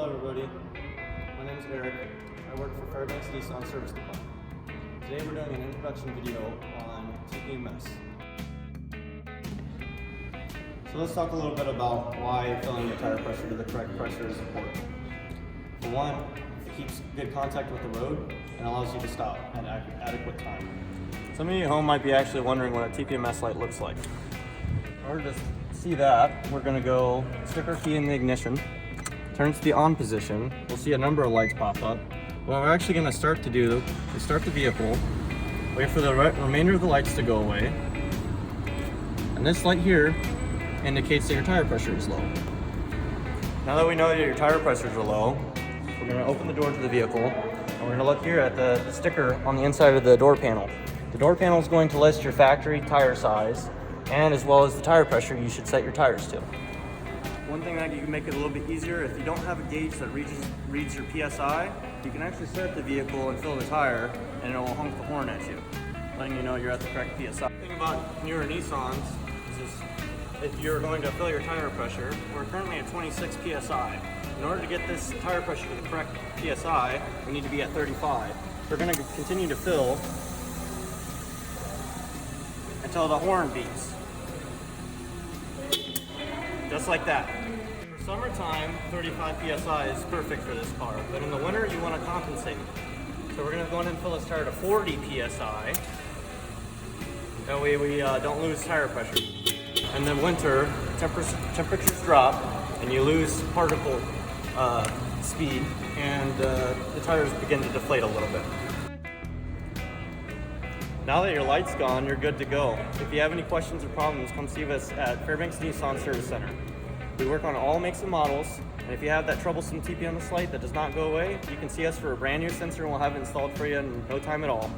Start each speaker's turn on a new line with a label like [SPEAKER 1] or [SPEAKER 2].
[SPEAKER 1] Hello everybody, my name is Eric. I work for Fairbanks Nissan Service Department. Today we're doing an introduction video on TPMS. So let's talk a little bit about why filling your tire pressure to the correct pressure is important. For one, it keeps good contact with the road and allows you to stop at adequate time. Some of you at home might be actually wondering what a TPMS light looks like. In order to see that, we're going to go stick our key in the ignition, turn to the on position. We'll see a number of lights pop up. What we're actually going to start to do is start the vehicle, wait for the remainder of the lights to go away, and this light here indicates that your tire pressure is low. Now that we know that your tire pressures are low, we're going to open the door to the vehicle, and we're going to look here at the sticker on the inside of the door panel. The door panel is going to list your factory tire size, and as well as the tire pressure you should set your tires to. One thing that you can make it a little bit easier, if you don't have a gauge that reads your PSI, you can actually start the vehicle and fill the tire, and it will honk the horn at you, letting you know you're at the correct PSI. The thing about newer Nissans is if you're going to fill your tire pressure, we're currently at 26 PSI. In order to get this tire pressure to the correct PSI, we need to be at 35. We're going to continue to fill until the horn beeps. Just like that. For summertime, 35 PSI is perfect for this car, but in the winter you want to compensate. So we're going to go in and fill this tire to 40 PSI. That way we don't lose tire pressure. In the winter, temperatures drop and you lose particle speed, and the tires begin to deflate a little bit. Now that your light's gone, you're good to go. If you have any questions or problems, come see us at Fairbanks Nissan Service Center. We work on all makes and models, and if you have that troublesome TPMS light that does not go away, you can see us for a brand new sensor and we'll have it installed for you in no time at all.